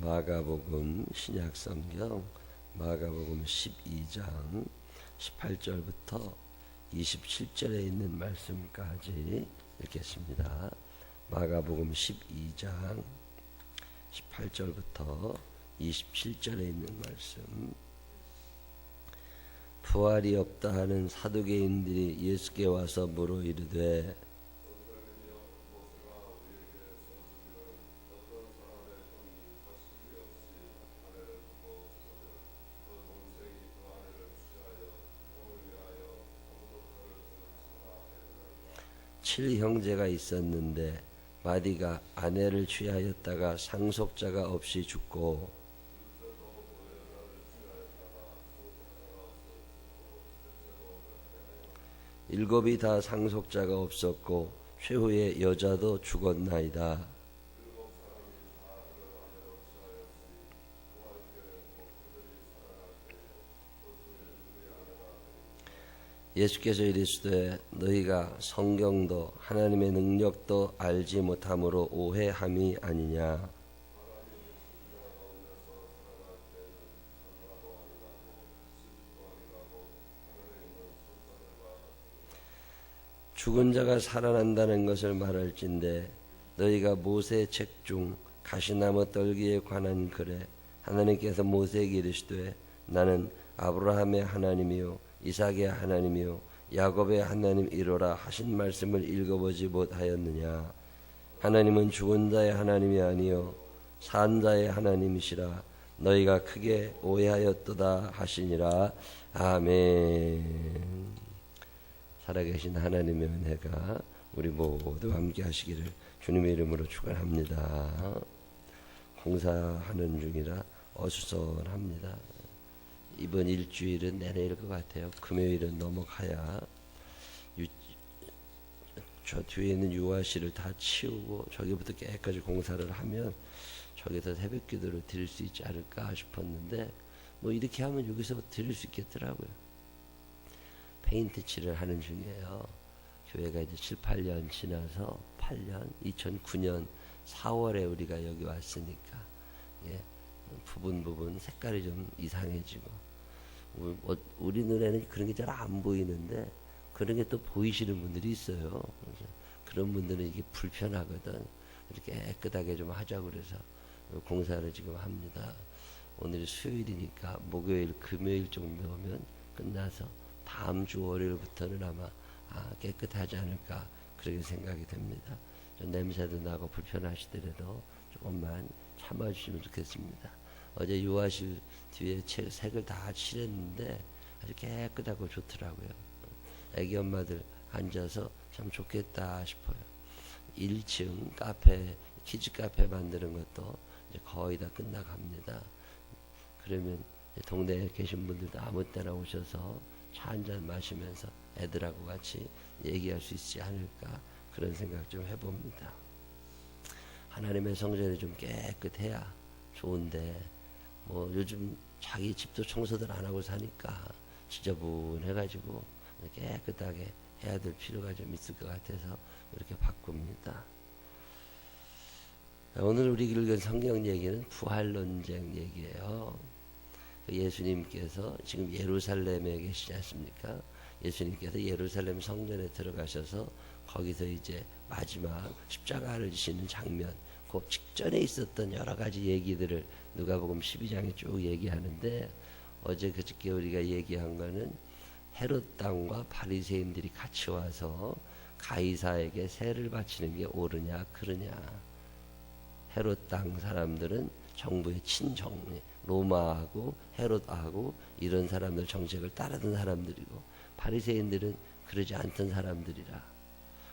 마가복음 신약성경 마가복음 12장 18절부터 27절에 있는 말씀까지 읽겠습니다. 마가복음 12장 18절부터 27절에 있는 말씀. 부활이 없다 하는 사두개인들이 예수께 와서 물어 이르되 칠 형제가 있었는데 마디가 아내를 취하였다가 상속자가 없이 죽고 일곱이 다 상속자가 없었고 최후의 여자도 죽었나이다. 예수께서 이르시되 너희가 성경도 하나님의 능력도 알지 못함으로 오해함이 아니냐. 죽은 자가 살아난다는 것을 말할진대 너희가 모세 책 중 가시나무 떨기에 관한 글에 하나님께서 모세에게 이르시되 나는 아브라함의 하나님이요 이삭의 하나님이요 야곱의 하나님이로라 하신 말씀을 읽어보지 못하였느냐. 하나님은 죽은 자의 하나님이 아니요 산 자의 하나님이시라. 너희가 크게 오해하였도다 하시니라. 아멘. 살아계신 하나님의 은혜가 우리 모두 함께 하시기를 주님의 이름으로 축원합니다. 공사하는 중이라 어수선합니다. 이번 일주일은 내내일 것 같아요. 금요일은 넘어가야 저 뒤에 있는 유아실을 다 치우고 저기부터 깨끗이 공사를 하면 저기서 새벽 기도를 드릴 수 있지 않을까 싶었는데 뭐 이렇게 하면 여기서 드릴 수 있겠더라고요. 페인트 칠을 하는 중이에요. 교회가 이제 7, 8년 지나서 8년 2009년 4월에 우리가 여기 왔으니까 부분 색깔이 좀 이상해지고 우리 눈에는 그런 게 잘 안 보이는데 그런 게 또 보이시는 분들이 있어요. 그런 분들은 이게 불편하거든. 이렇게 깨끗하게 좀 하자고 그래서 공사를 지금 합니다. 오늘이 수요일이니까 목요일, 금요일 정도면 끝나서 다음 주 월요일부터는 아마 깨끗하지 않을까 그렇게 생각이 됩니다. 좀 냄새도 나고 불편하시더라도 조금만 참아주시면 좋겠습니다. 어제 유아실 뒤에 색을 다 칠했는데 아주 깨끗하고 좋더라고요. 애기 엄마들 앉아서 참 좋겠다 싶어요. 1층 카페, 키즈 카페 만드는 것도 이제 거의 다 끝나갑니다. 그러면 동네에 계신 분들도 아무 때나 오셔서 차 한잔 마시면서 애들하고 같이 얘기할 수 있지 않을까 그런 생각 좀 해봅니다. 하나님의 성전이 좀 깨끗해야 좋은데 뭐 요즘 자기 집도 청소들 안 하고 사니까 지저분해가지고 깨끗하게 해야 될 필요가 좀 있을 것 같아서 이렇게 바꿉니다. 오늘 우리 읽은 성경 얘기는 부활 논쟁 얘기예요. 예수님께서 지금 예루살렘에 계시지 않습니까? 예수님께서 예루살렘 성전에 들어가셔서 거기서 이제 마지막 십자가를 지시는 장면, 그 직전에 있었던 여러 가지 얘기들을 누가복음 12장에 쭉 얘기하는데 어제 그저께 우리가 얘기한 거는 헤롯 땅과 바리새인들이 같이 와서 가이사에게 세를 바치는 게 옳으냐 그르냐. 헤롯 땅 사람들은 정부의 친정, 로마하고 헤롯하고 이런 사람들 정책을 따르던 사람들이고 바리새인들은 그러지 않던 사람들이라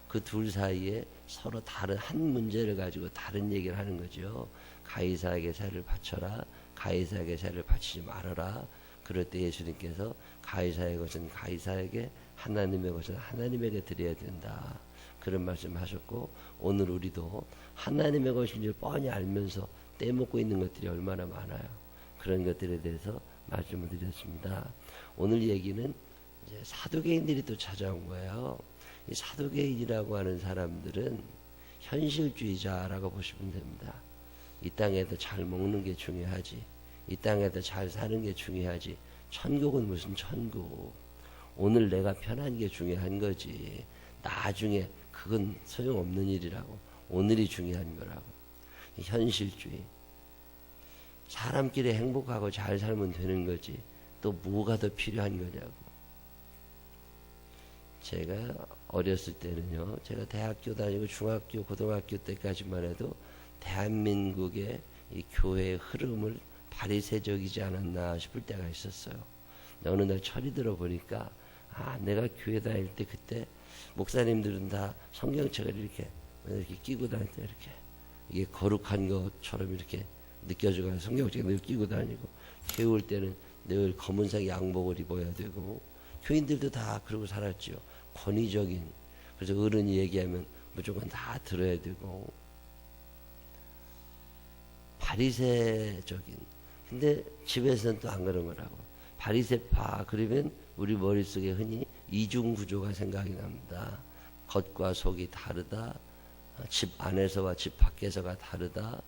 그 둘 사이에 서로 다른 한 문제를 가지고 다른 얘기를 하는 거죠. 가이사에게 세를 바쳐라. 가이사에게 세를 바치지 말아라. 그럴 때 예수님께서 가이사의 것은 가이사에게 하나님의 것은 하나님에게 드려야 된다. 그런 말씀하셨고 오늘 우리도 하나님의 것인 줄 뻔히 알면서 떼먹고 있는 것들이 얼마나 많아요. 그런 것들에 대해서 말씀을 드렸습니다. 오늘 얘기는 이제 사두개인들이 또 찾아온 거예요. 이 사두개인이라고 하는 사람들은 현실주의자라고 보시면 됩니다. 이 땅에서 잘 먹는 게 중요하지. 이 땅에서 잘 사는 게 중요하지. 천국은 무슨 천국. 오늘 내가 편한 게 중요한 거지. 나중에 그건 소용없는 일이라고. 오늘이 중요한 거라고. 현실주의. 사람끼리 행복하고 잘 살면 되는 거지. 또 뭐가 더 필요한 거냐고. 제가 어렸을 때는요, 제가 대학교 다니고 중학교, 고등학교 때까지만 해도 대한민국의 이 교회의 흐름을 바리새적이지 않았나 싶을 때가 있었어요. 어느 날 철이 들어 보니까 내가 교회 다닐 때 그때 목사님들은 다 성경책을 이렇게 끼고 다닐 때 이렇게 이게 거룩한 것처럼 이렇게 느껴져가지고 성경책 늘 끼고 다니고, 교회 올 때는 늘 검은색 양복을 입어야 되고, 교인들도 다 그러고 살았죠. 권위적인. 그래서 어른이 얘기하면 무조건 다 들어야 되고, 바리새적인. 근데 집에서는 또 안 그런 거라고. 바리새파 그러면 우리 머릿속에 흔히 이중 구조가 생각이 납니다. 겉과 속이 다르다. 집 안에서와 집 밖에서가 다르다.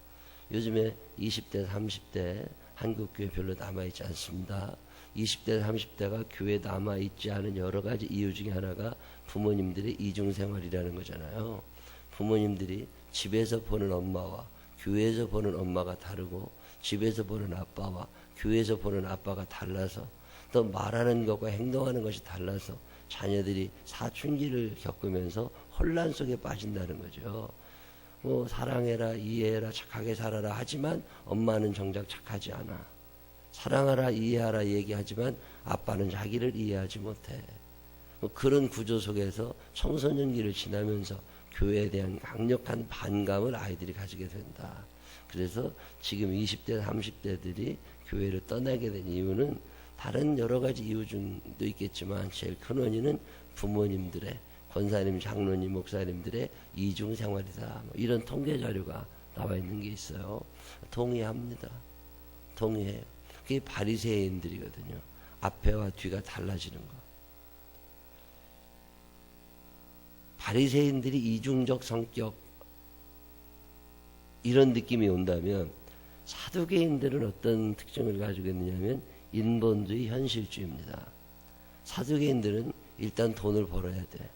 요즘에 20대 30대 한국교회 별로 남아있지 않습니다. 20대 30대가 교회에 남아있지 않은 여러 가지 이유 중에 하나가 부모님들의 이중생활이라는 거잖아요. 부모님들이 집에서 보는 엄마와 교회에서 보는 엄마가 다르고, 집에서 보는 아빠와 교회에서 보는 아빠가 달라서, 또 말하는 것과 행동하는 것이 달라서 자녀들이 사춘기를 겪으면서 혼란 속에 빠진다는 거죠. 뭐 사랑해라, 이해해라, 착하게 살아라 하지만 엄마는 정작 착하지 않아. 사랑하라, 이해하라 얘기하지만 아빠는 자기를 이해하지 못해. 뭐 그런 구조 속에서 청소년기를 지나면서 교회에 대한 강력한 반감을 아이들이 가지게 된다. 그래서 지금 20대, 30대들이 교회를 떠나게 된 이유는 다른 여러 가지 이유 중도 있겠지만 제일 큰 원인은 부모님들의, 권사님, 장로님, 목사님들의 이중 생활이다. 뭐 이런 통계 자료가 나와 있는 게 있어요. 동의합니다. 동의해요. 그게 바리새인들이거든요. 앞에와 뒤가 달라지는 거. 바리새인들이 이중적 성격, 이런 느낌이 온다면 사두개인들은 어떤 특징을 가지고 있느냐면 인본주의, 현실주의입니다. 사두개인들은 일단 돈을 벌어야 돼.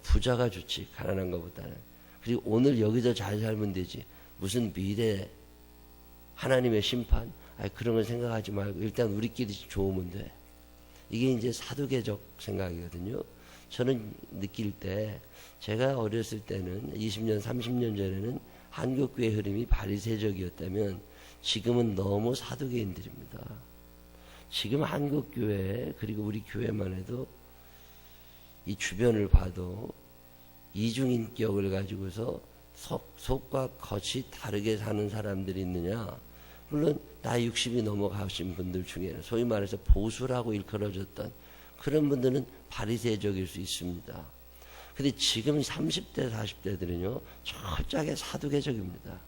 부자가 좋지, 가난한 것보다는. 그리고 오늘 여기서 잘 살면 되지. 무슨 미래, 하나님의 심판, 그런 걸 생각하지 말고 일단 우리끼리 좋으면 돼. 이게 이제 사두개적 생각이거든요. 저는 느낄 때, 제가 어렸을 때는 20년, 30년 전에는 한국교회 흐름이 바리새적이었다면 지금은 너무 사두개인들입니다. 지금 한국교회, 그리고 우리 교회만 해도 이 주변을 봐도 이중인격을 가지고서 속과 겉이 다르게 사는 사람들이 있느냐. 물론 나이 60이 넘어가신 분들 중에는 소위 말해서 보수라고 일컬어졌던 그런 분들은 바리새적일 수 있습니다. 근데 지금 30대 40대들은요 철저하게 사두개적입니다.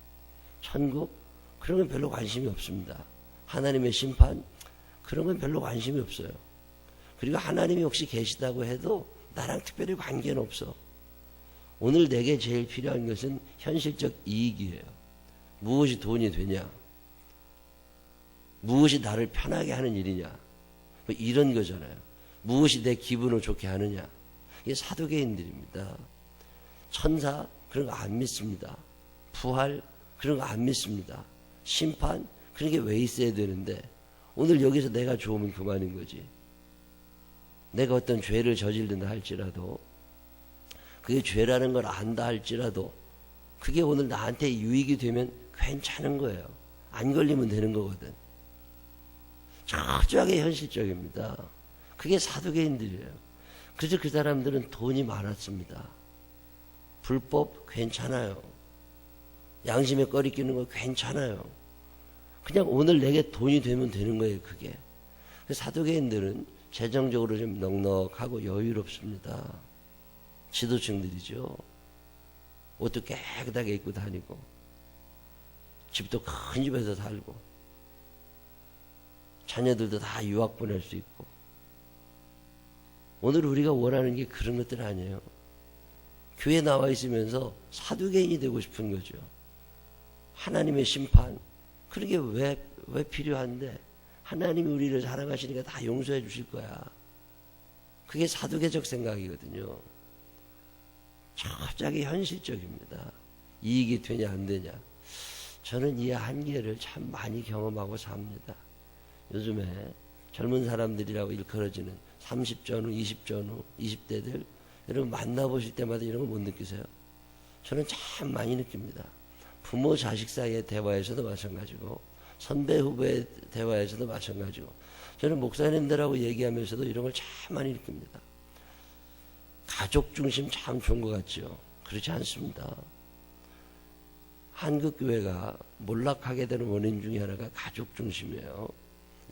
천국? 그런 건 별로 관심이 없습니다. 하나님의 심판? 그런 건 별로 관심이 없어요. 그리고 하나님이 혹시 계시다고 해도 나랑 특별히 관계는 없어. 오늘 내게 제일 필요한 것은 현실적 이익이에요. 무엇이 돈이 되냐? 무엇이 나를 편하게 하는 일이냐? 뭐 이런 거잖아요. 무엇이 내 기분을 좋게 하느냐? 이게 사두개인들입니다. 천사? 그런 거 안 믿습니다. 부활? 그런 거 안 믿습니다. 심판? 그런 게 왜 있어야 되는데 오늘 여기서 내가 좋으면 그만인 거지. 내가 어떤 죄를 저지른다 할지라도, 그게 죄라는 걸 안다 할지라도 그게 오늘 나한테 유익이 되면 괜찮은 거예요. 안 걸리면 되는 거거든. 철저하게 현실적입니다. 그게 사두개인들이에요. 그래서 그 사람들은 돈이 많았습니다. 불법 괜찮아요. 양심에 꺼리 끼는 거 괜찮아요. 그냥 오늘 내게 돈이 되면 되는 거예요. 그게. 사두개인들은 재정적으로 좀 넉넉하고 여유롭습니다. 지도층들이죠. 옷도 깨끗하게 입고 다니고 집도 큰 집에서 살고 자녀들도 다 유학 보낼 수 있고. 오늘 우리가 원하는 게 그런 것들 아니에요. 교회에 나와 있으면서 사두개인이 되고 싶은 거죠. 하나님의 심판, 그러게 왜 필요한데? 하나님이 우리를 사랑하시니까 다 용서해 주실 거야. 그게 사두개적 생각이거든요. 갑자기 현실적입니다. 이익이 되냐 안 되냐. 저는 이 한계를 참 많이 경험하고 삽니다. 요즘에 젊은 사람들이라고 일컬어지는 30전후, 20전후, 20대들 여러분 만나보실 때마다 이런 거 못 느끼세요? 저는 참 많이 느낍니다. 부모 자식 사이의 대화에서도 마찬가지고 선배 후배의 대화에서도 마찬가지고 저는 목사님들하고 얘기하면서도 이런 걸 참 많이 느낍니다. 가족 중심 참 좋은 것 같죠? 그렇지 않습니다. 한국교회가 몰락하게 되는 원인 중에 하나가 가족 중심이에요.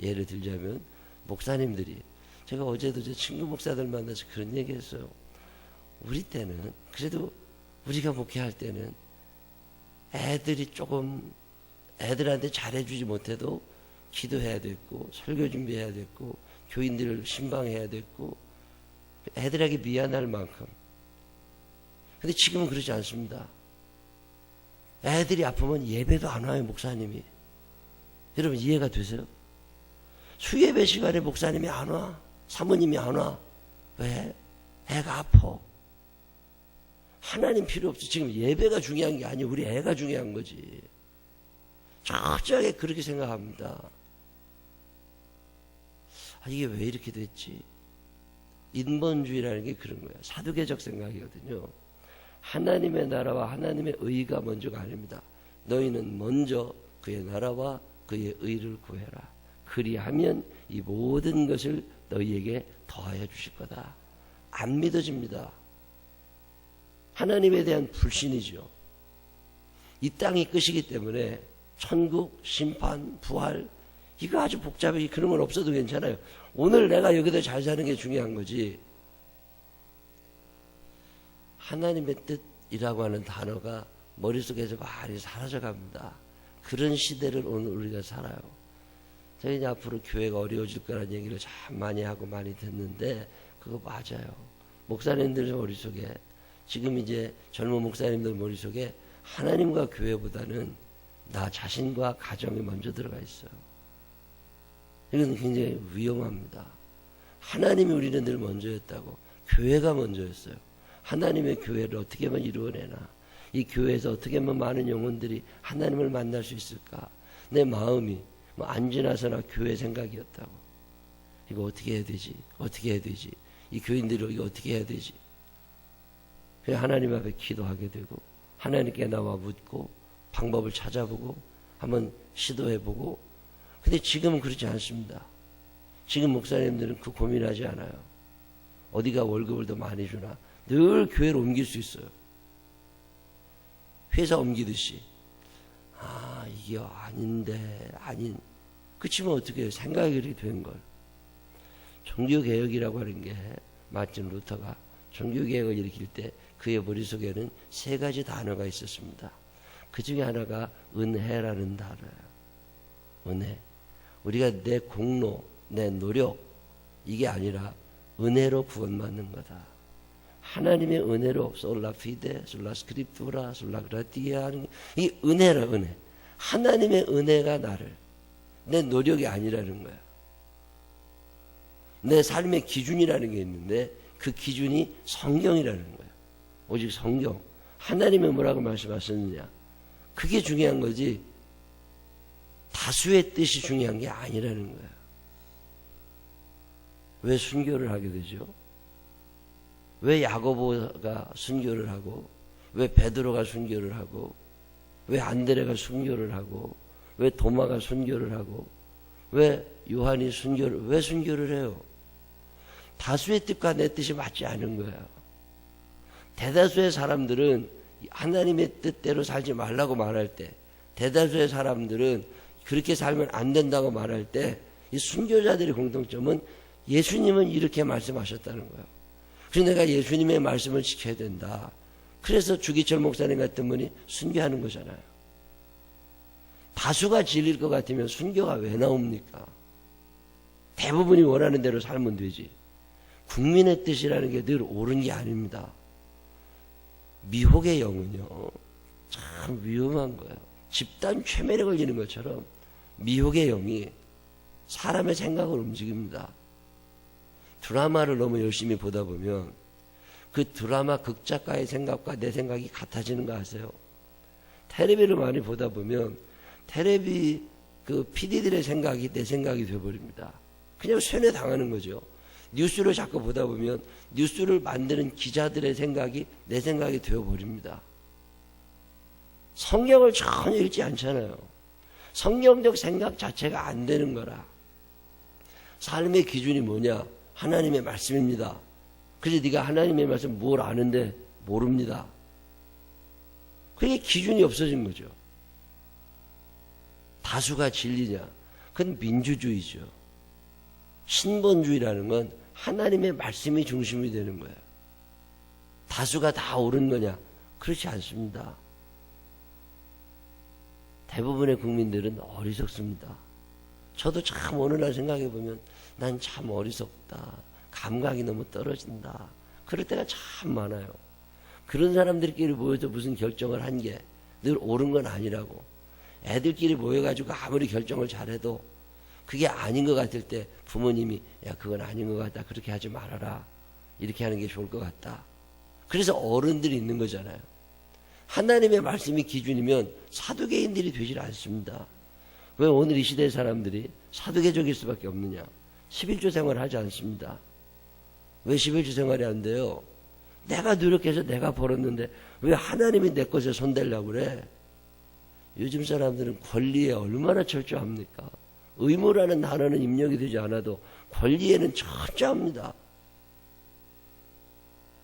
예를 들자면 목사님들이, 제가 어제도 제 친구 목사들 만나서 그런 얘기 했어요. 우리 때는 그래도 우리가 목회할 때는 애들이 조금 애들한테 잘해주지 못해도 기도해야 됐고 설교 준비해야 됐고 교인들을 신방해야 됐고 애들에게 미안할 만큼. 근데 지금은 그렇지 않습니다. 애들이 아프면 예배도 안 와요, 목사님이. 여러분 이해가 되세요? 수예배 시간에 목사님이 안 와. 사모님이 안 와. 왜? 애가 아파. 하나님 필요 없어. 지금 예배가 중요한 게 아니에요. 우리 애가 중요한 거지. 철저하게 그렇게 생각합니다. 이게 왜 이렇게 됐지? 인본주의라는 게 그런 거예요. 사두개적 생각이거든요. 하나님의 나라와 하나님의 의가 먼저가 아닙니다. 너희는 먼저 그의 나라와 그의 의를 구해라. 그리하면 이 모든 것을 너희에게 더하여 주실 거다. 안 믿어집니다. 하나님에 대한 불신이죠. 이 땅이 끝이기 때문에 천국, 심판, 부활, 이거 아주 복잡해. 그런 건 없어도 괜찮아요. 오늘 내가 여기서 잘 사는 게 중요한 거지. 하나님의 뜻이라고 하는 단어가 머릿속에서 많이 사라져갑니다. 그런 시대를 오늘 우리가 살아요. 저희 이제 앞으로 교회가 어려워질 거라는 얘기를 참 많이 하고 많이 듣는데 그거 맞아요. 목사님들 머릿속에, 지금 이제 젊은 목사님들 머릿속에 하나님과 교회보다는 나 자신과 가정이 먼저 들어가 있어요. 이건 굉장히 위험합니다. 하나님이 우리는 늘 먼저였다고. 교회가 먼저였어요. 하나님의 교회를 어떻게 하면 이루어내나, 이 교회에서 어떻게 하면 많은 영혼들이 하나님을 만날 수 있을까. 내 마음이 안 지나서나 교회 생각이었다고. 이거 어떻게 해야 되지? 어떻게 해야 되지? 이 교인들이 이거 어떻게 해야 되지? 그래서 하나님 앞에 기도하게 되고 하나님께 나와 묻고 방법을 찾아보고 한번 시도해보고. 근데 지금은 그렇지 않습니다. 지금 목사님들은 그 고민하지 않아요. 어디가 월급을 더 많이 주나. 늘 교회를 옮길 수 있어요. 회사 옮기듯이. 이게 아닌데, 아닌. 그치만 어떻게 해요? 생각이 그렇게 된 걸. 종교개혁이라고 하는 게, 마틴 루터가 종교개혁을 일으킬 때 그의 머릿속에는 세 가지 단어가 있었습니다. 그 중에 하나가 은혜라는 단어예요. 은혜. 우리가 내 공로, 내 노력, 이게 아니라 은혜로 구원받는 거다. 하나님의 은혜로 솔라 피데, 솔라 스크립투라, 솔라 그라티아 하는 이 은혜라, 은혜. 하나님의 은혜가 나를, 내 노력이 아니라는 거야. 내 삶의 기준이라는 게 있는데 그 기준이 성경이라는 거야. 오직 성경. 하나님이 뭐라고 말씀하셨느냐. 그게 중요한 거지 다수의 뜻이 중요한 게 아니라는 거야. 왜 순교를 하게 되죠? 왜 야고보가 순교를 하고, 왜 베드로가 순교를 하고, 왜 안드레가 순교를 하고, 왜 도마가 순교를 하고, 왜 요한이 왜 순교를 해요? 다수의 뜻과 내 뜻이 맞지 않은 거야. 대다수의 사람들은 하나님의 뜻대로 살지 말라고 말할 때, 대다수의 사람들은 그렇게 살면 안 된다고 말할 때, 이 순교자들의 공통점은 예수님은 이렇게 말씀하셨다는 거예요. 그래서 내가 예수님의 말씀을 지켜야 된다. 그래서 주기철 목사님 같은 분이 순교하는 거잖아요. 다수가 진리일 것 같으면 순교가 왜 나옵니까? 대부분이 원하는 대로 살면 되지. 국민의 뜻이라는 게 늘 옳은 게 아닙니다. 미혹의 영은요, 참 위험한 거예요. 집단 최면에 걸리는 것처럼 미혹의 영이 사람의 생각을 움직입니다. 드라마를 너무 열심히 보다 보면 그 드라마 극작가의 생각과 내 생각이 같아지는 거 아세요? 텔레비를 많이 보다 보면 텔레비 그 PD들의 생각이 내 생각이 되어버립니다. 그냥 쇠뇌당하는 거죠. 뉴스를 자꾸 보다 보면 뉴스를 만드는 기자들의 생각이 내 생각이 되어버립니다. 성경을 전혀 읽지 않잖아요. 성경적 생각 자체가 안 되는 거라. 삶의 기준이 뭐냐? 하나님의 말씀입니다. 그래서 네가 하나님의 말씀 뭘 아는데 모릅니다. 그게 기준이 없어진 거죠. 다수가 진리냐? 그건 민주주의죠. 신본주의라는 건 하나님의 말씀이 중심이 되는 거예요. 다수가 다 옳은 거냐? 그렇지 않습니다. 대부분의 국민들은 어리석습니다. 저도 참 어느 날 생각해 보면 난 참 어리석다. 감각이 너무 떨어진다. 그럴 때가 참 많아요. 그런 사람들끼리 모여서 무슨 결정을 한 게 늘 옳은 건 아니라고. 애들끼리 모여가지고 아무리 결정을 잘해도 그게 아닌 것 같을 때 부모님이 야 그건 아닌 것 같다. 그렇게 하지 말아라. 이렇게 하는 게 좋을 것 같다. 그래서 어른들이 있는 거잖아요. 하나님의 말씀이 기준이면 사두개인들이 되질 않습니다. 왜 오늘 이 시대의 사람들이 사두개적일 수밖에 없느냐? 11조 생활을 하지 않습니다. 왜 11조 생활이 안 돼요? 내가 노력해서 내가 벌었는데 왜 하나님이 내 것에 손대려고 그래? 요즘 사람들은 권리에 얼마나 철저합니까? 의무라는 단어는 입력이 되지 않아도 권리에는 철저합니다.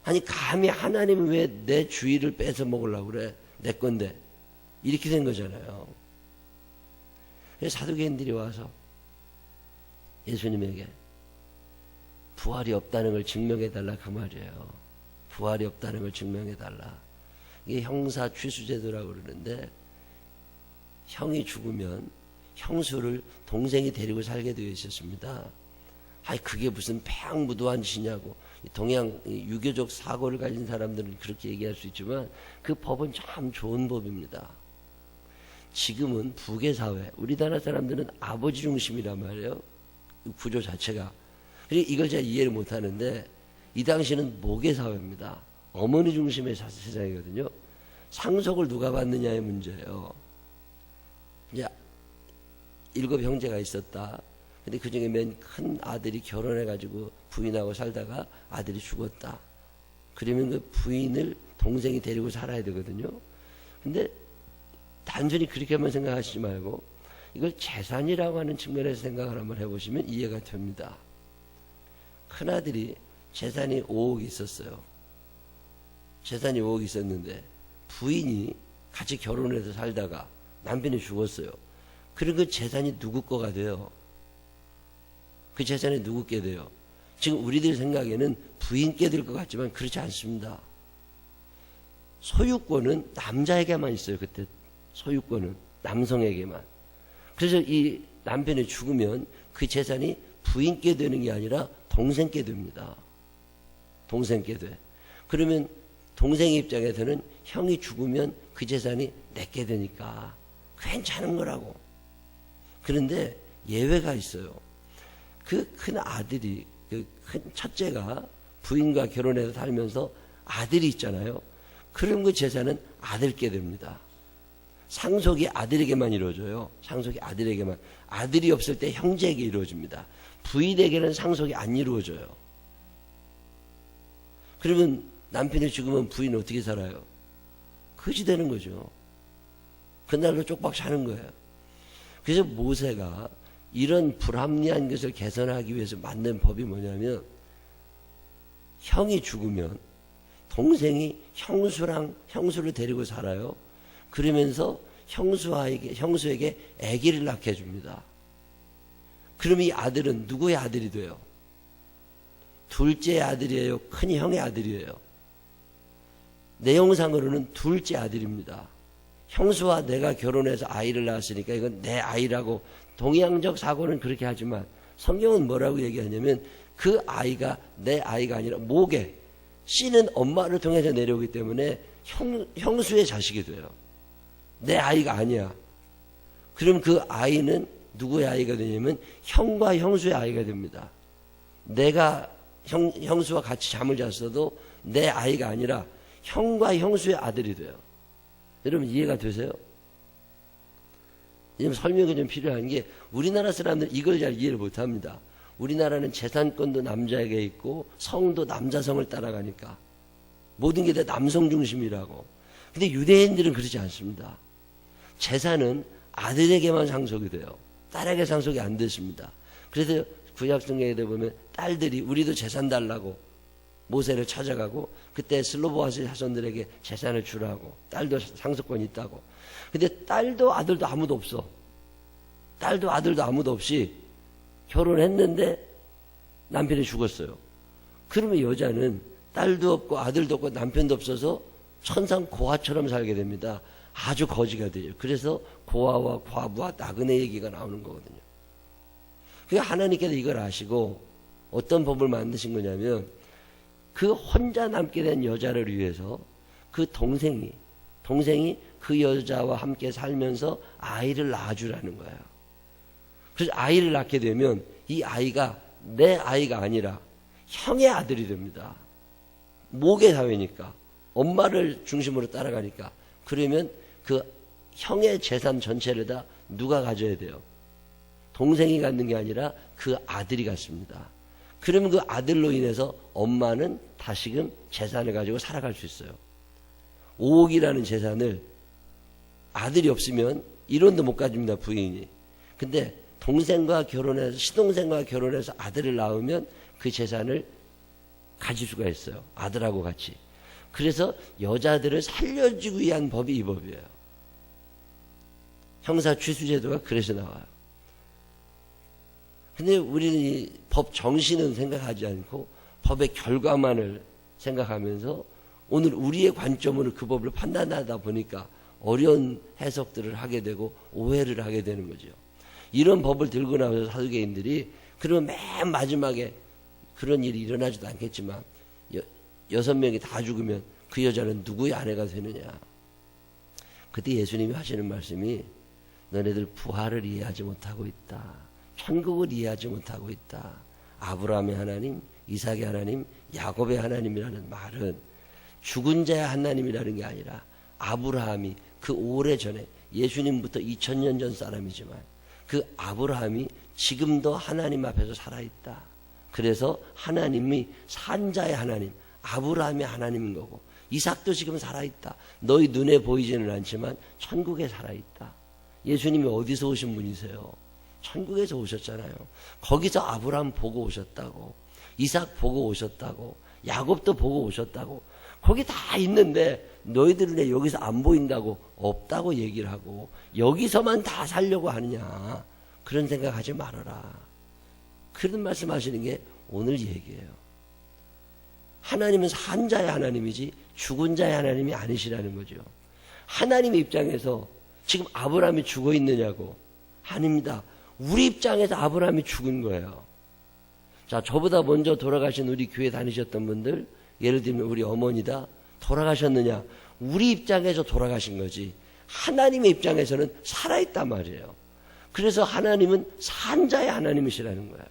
아니 감히 하나님이 왜 내 주의를 뺏어 먹으려고 그래? 내 건데. 이렇게 된 거잖아요. 그래서 사두개인들이 와서 예수님에게 부활이 없다는 걸 증명해달라 그 말이에요. 부활이 없다는 걸 증명해달라. 이게 형사 취수제도라고 그러는데 형이 죽으면 형수를 동생이 데리고 살게 되어 있었습니다. 아이 그게 무슨 폐악무도한 짓이냐고. 동양 유교적 사고를 가진 사람들은 그렇게 얘기할 수 있지만 그 법은 참 좋은 법입니다. 지금은 부계사회, 우리나라 사람들은 아버지 중심이란 말이에요. 구조 자체가. 그러니까 이걸 제가 이해를 못하는데 이 당시는 모계사회입니다. 어머니 중심의 세상이거든요. 상속을 누가 받느냐의 문제예요. 이제 7 형제가 있었다. 근데 그 중에 맨 큰 아들이 결혼해가지고 부인하고 살다가 아들이 죽었다. 그러면 그 부인을 동생이 데리고 살아야 되거든요. 근데 단순히 그렇게만 생각하시지 말고 이걸 재산이라고 하는 측면에서 생각을 한번 해보시면 이해가 됩니다. 큰아들이 재산이 5억이 있었어요. 재산이 5억이 있었는데 부인이 같이 결혼해서 살다가 남편이 죽었어요. 그럼 그 재산이 누구 거가 돼요? 그 재산이 누구 게 돼요? 지금 우리들 생각에는 부인께 될 것 같지만 그렇지 않습니다. 소유권은 남자에게만 있어요. 그때 소유권은 남성에게만. 그래서 이 남편이 죽으면 그 재산이 부인께 되는 게 아니라 동생께 됩니다. 동생께 돼. 그러면 동생 입장에서는 형이 죽으면 그 재산이 내게 되니까 괜찮은 거라고. 그런데 예외가 있어요. 그 큰 아들이, 그 큰 첫째가 부인과 결혼해서 살면서 아들이 있잖아요. 그럼 그 재산은 아들께 됩니다. 상속이 아들에게만 이루어져요. 상속이 아들에게만. 아들이 없을 때 형제에게 이루어집니다. 부인에게는 상속이 안 이루어져요. 그러면 남편이 죽으면 부인은 어떻게 살아요? 거지 되는 거죠. 그날로 쪽박 사는 거예요. 그래서 모세가 이런 불합리한 것을 개선하기 위해서 만든 법이 뭐냐면 형이 죽으면 동생이 형수를 데리고 살아요. 그러면서 형수에게 아기를 낳게 해줍니다. 그럼 이 아들은 누구의 아들이 돼요? 둘째 아들이에요? 큰 형의 아들이에요? 내용상으로는 둘째 아들입니다. 형수와 내가 결혼해서 아이를 낳았으니까 이건 내 아이라고 동양적 사고는 그렇게 하지만 성경은 뭐라고 얘기하냐면 그 아이가 내 아이가 아니라 목에 씨는 엄마를 통해서 내려오기 때문에 형수의 자식이 돼요. 내 아이가 아니야. 그럼 그 아이는 누구의 아이가 되냐면 형과 형수의 아이가 됩니다. 내가 형수와 같이 잠을 잤어도 내 아이가 아니라 형과 형수의 아들이 돼요. 여러분 이해가 되세요? 설명이 좀 필요한 게 우리나라 사람들은 이걸 잘 이해를 못합니다. 우리나라는 재산권도 남자에게 있고 성도 남자성을 따라가니까 모든 게 다 남성 중심이라고. 근데 유대인들은 그렇지 않습니다. 재산은 아들에게만 상속이 돼요. 딸에게 상속이 안 됐습니다. 그래서 구약성경에 보면 딸들이 우리도 재산 달라고 모세를 찾아가고 그때 슬로보아스 자손들에게 재산을 주라고, 딸도 상속권이 있다고. 근데 딸도 아들도 아무도 없어. 딸도 아들도 아무도 없이 결혼했는데 남편이 죽었어요. 그러면 여자는 딸도 없고 아들도 없고 남편도 없어서 천상 고아처럼 살게 됩니다. 아주 거지가 되죠. 그래서 고아와 과부와 나그네 얘기가 나오는 거거든요. 그러니까 하나님께서 이걸 아시고 어떤 법을 만드신 거냐면 그 혼자 남게 된 여자를 위해서 그 동생이 그 여자와 함께 살면서 아이를 낳아주라는 거예요. 그래서 아이를 낳게 되면 이 아이가 내 아이가 아니라 형의 아들이 됩니다. 모계 사회니까 엄마를 중심으로 따라가니까. 그러면 그 형의 재산 전체를 다 누가 가져야 돼요? 동생이 갖는 게 아니라 그 아들이 갖습니다. 그러면 그 아들로 인해서 엄마는 다시금 재산을 가지고 살아갈 수 있어요. 5억이라는 재산을 아들이 없으면 1원도 못 가집니다, 부인이. 근데 동생과 결혼해서, 시동생과 결혼해서 아들을 낳으면 그 재산을 가질 수가 있어요. 아들하고 같이. 그래서 여자들을 살려주기 위한 법이 이 법이에요. 형사 취수제도가 그래서 나와요. 근데 우리는 이 법 정신은 생각하지 않고 법의 결과만을 생각하면서 오늘 우리의 관점으로 그 법을 판단하다 보니까 어려운 해석들을 하게 되고 오해를 하게 되는 거죠. 이런 법을 들고 나와서 사두개인들이 그러면 맨 마지막에 그런 일이 일어나지도 않겠지만 6명이 다 죽으면 그 여자는 누구의 아내가 되느냐. 그때 예수님이 하시는 말씀이 너네들 부활을 이해하지 못하고 있다. 천국을 이해하지 못하고 있다. 아브라함의 하나님, 이삭의 하나님, 야곱의 하나님이라는 말은 죽은 자의 하나님이라는 게 아니라 아브라함이 그 오래전에 예수님부터 2000년 전 사람이지만 그 아브라함이 지금도 하나님 앞에서 살아있다. 그래서 하나님이 산자의 하나님, 아브라함의 하나님인 거고 이삭도 지금 살아있다. 너희 눈에 보이지는 않지만 천국에 살아있다. 예수님이 어디서 오신 분이세요? 천국에서 오셨잖아요. 거기서 아브라함 보고 오셨다고, 이삭 보고 오셨다고, 야곱도 보고 오셨다고. 거기 다 있는데 너희들은 왜 여기서 안 보인다고, 없다고 얘기를 하고 여기서만 다 살려고 하느냐. 그런 생각하지 말아라. 그런 말씀하시는 게 오늘 얘기예요. 하나님은 산 자의 하나님이지 죽은 자의 하나님이 아니시라는 거죠. 하나님의 입장에서 지금 아브라함이 죽어 있느냐고. 아닙니다. 우리 입장에서 아브라함이 죽은 거예요. 자, 저보다 먼저 돌아가신 우리 교회 다니셨던 분들, 예를 들면 우리 어머니다 돌아가셨느냐. 우리 입장에서 돌아가신 거지 하나님의 입장에서는 살아있단 말이에요. 그래서 하나님은 산자의 하나님이시라는 거예요.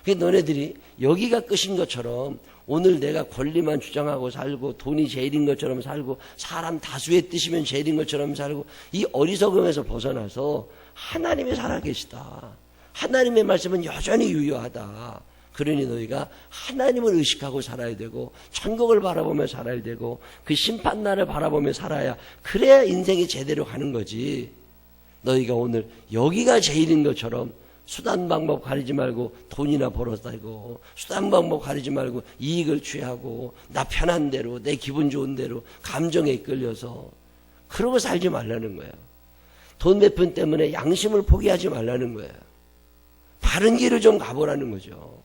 그러니까 너네들이 여기가 끝인 것처럼 오늘 내가 권리만 주장하고 살고 돈이 제일인 것처럼 살고 사람 다수의 뜻이면 제일인 것처럼 살고 이 어리석음에서 벗어나서 하나님이 살아계시다. 하나님의 말씀은 여전히 유효하다. 그러니 너희가 하나님을 의식하고 살아야 되고 천국을 바라보며 살아야 되고 그 심판날을 바라보며 살아야 그래야 인생이 제대로 가는 거지. 너희가 오늘 여기가 제일인 것처럼 수단 방법 가리지 말고 돈이나 벌어서 살고 수단 방법 가리지 말고 이익을 취하고 나 편한 대로 내 기분 좋은 대로 감정에 이끌려서 그러고 살지 말라는 거예요. 돈 몇 푼 때문에 양심을 포기하지 말라는 거예요. 바른 길을 좀 가보라는 거죠.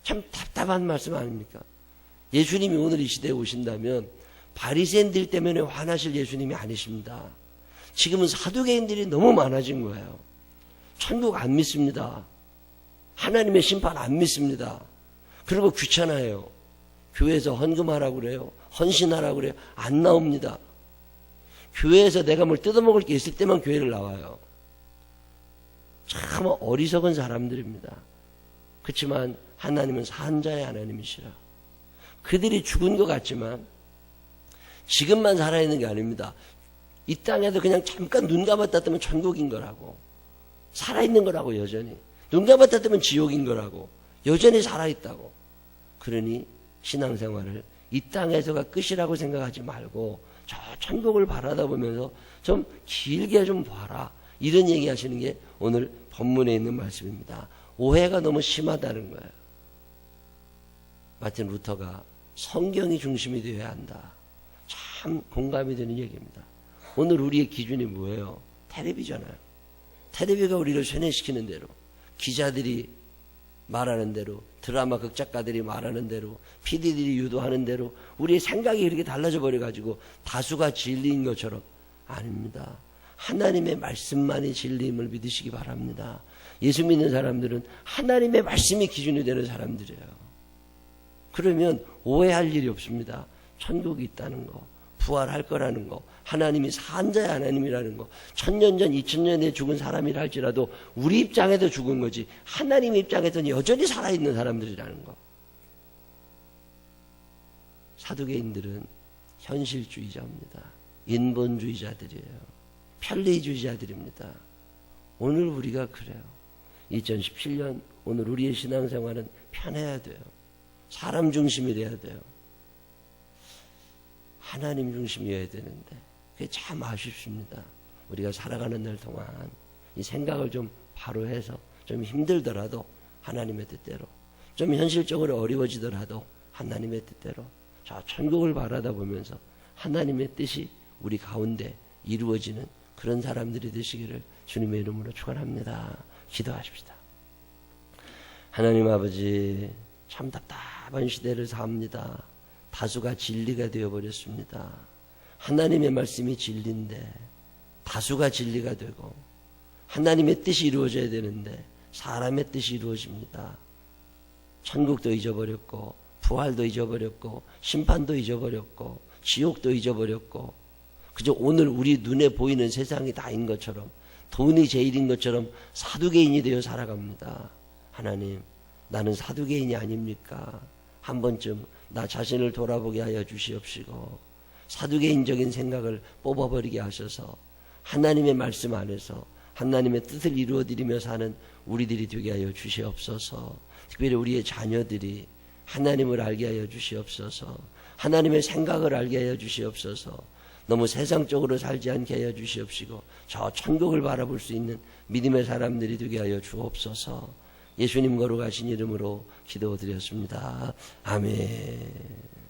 참 답답한 말씀 아닙니까? 예수님이 오늘 이 시대에 오신다면 바리새인들 때문에 화나실 예수님이 아니십니다. 지금은 사두개인들이 너무 많아진 거예요. 천국 안 믿습니다. 하나님의 심판 안 믿습니다. 그리고 귀찮아요. 교회에서 헌금하라고 그래요. 헌신하라고 그래요. 안 나옵니다. 교회에서 내가 뭘 뜯어먹을 게 있을 때만 교회를 나와요. 참 어리석은 사람들입니다. 그렇지만 하나님은 산자의 하나님이시라. 그들이 죽은 것 같지만 지금만 살아있는 게 아닙니다. 이 땅에도 그냥 잠깐 눈 감았다 뜨면 천국인 거라고. 살아있는 거라고 여전히. 눈 감았다 뜨면 지옥인 거라고. 여전히 살아있다고. 그러니 신앙생활을 이 땅에서가 끝이라고 생각하지 말고 저 천국을 바라다 보면서 좀 길게 좀 봐라. 이런 얘기 하시는 게 오늘 본문에 있는 말씀입니다. 오해가 너무 심하다는 거예요. 마틴 루터가 성경이 중심이 되어야 한다. 참 공감이 되는 얘기입니다. 오늘 우리의 기준이 뭐예요? 텔레비잖아요. 텔레비가 우리를 세뇌시키는 대로, 기자들이 말하는 대로, 드라마 극작가들이 말하는 대로, PD들이 유도하는 대로 우리의 생각이 이렇게 달라져 버려가지고 다수가 진리인 것처럼 아닙니다. 하나님의 말씀만이 진리임을 믿으시기 바랍니다. 예수 믿는 사람들은 하나님의 말씀이 기준이 되는 사람들이에요. 그러면 오해할 일이 없습니다. 천국이 있다는 거, 부활할 거라는 거, 하나님이 산자의 하나님이라는 거, 1000년 전, 2000년 전에 죽은 사람이라 할지라도 우리 입장에서 죽은 거지 하나님 입장에서는 여전히 살아있는 사람들이라는 거. 사두개인들은 현실주의자입니다. 인본주의자들이에요. 편리주의자들입니다. 오늘 우리가 그래요. 2017년 오늘 우리의 신앙생활은 편해야 돼요. 사람 중심이 돼야 돼요. 하나님 중심이어야 되는데 그게 참 아쉽습니다. 우리가 살아가는 날 동안 이 생각을 좀 바로 해서 좀 힘들더라도 하나님의 뜻대로, 좀 현실적으로 어려워지더라도 하나님의 뜻대로 저 천국을 바라다 보면서 하나님의 뜻이 우리 가운데 이루어지는 그런 사람들이 되시기를 주님의 이름으로 축원합니다. 기도하십시다. 하나님 아버지, 참 답답한 시대를 삽니다. 다수가 진리가 되어버렸습니다. 하나님의 말씀이 진리인데 다수가 진리가 되고 하나님의 뜻이 이루어져야 되는데 사람의 뜻이 이루어집니다. 천국도 잊어버렸고 부활도 잊어버렸고 심판도 잊어버렸고 지옥도 잊어버렸고 그저 오늘 우리 눈에 보이는 세상이 다인 것처럼 돈이 제일인 것처럼 사두개인이 되어 살아갑니다. 하나님, 나는 사두개인이 아닙니까? 한 번쯤 나 자신을 돌아보게 하여 주시옵시고 사두개인적인 생각을 뽑아버리게 하셔서 하나님의 말씀 안에서 하나님의 뜻을 이루어드리며 사는 우리들이 되게 하여 주시옵소서. 특별히 우리의 자녀들이 하나님을 알게 하여 주시옵소서. 하나님의 생각을 알게 하여 주시옵소서. 너무 세상적으로 살지 않게 하여 주시옵시고 저 천국을 바라볼 수 있는 믿음의 사람들이 되게 하여 주옵소서. 예수님 거룩하신 이름으로 기도드렸습니다. 아멘.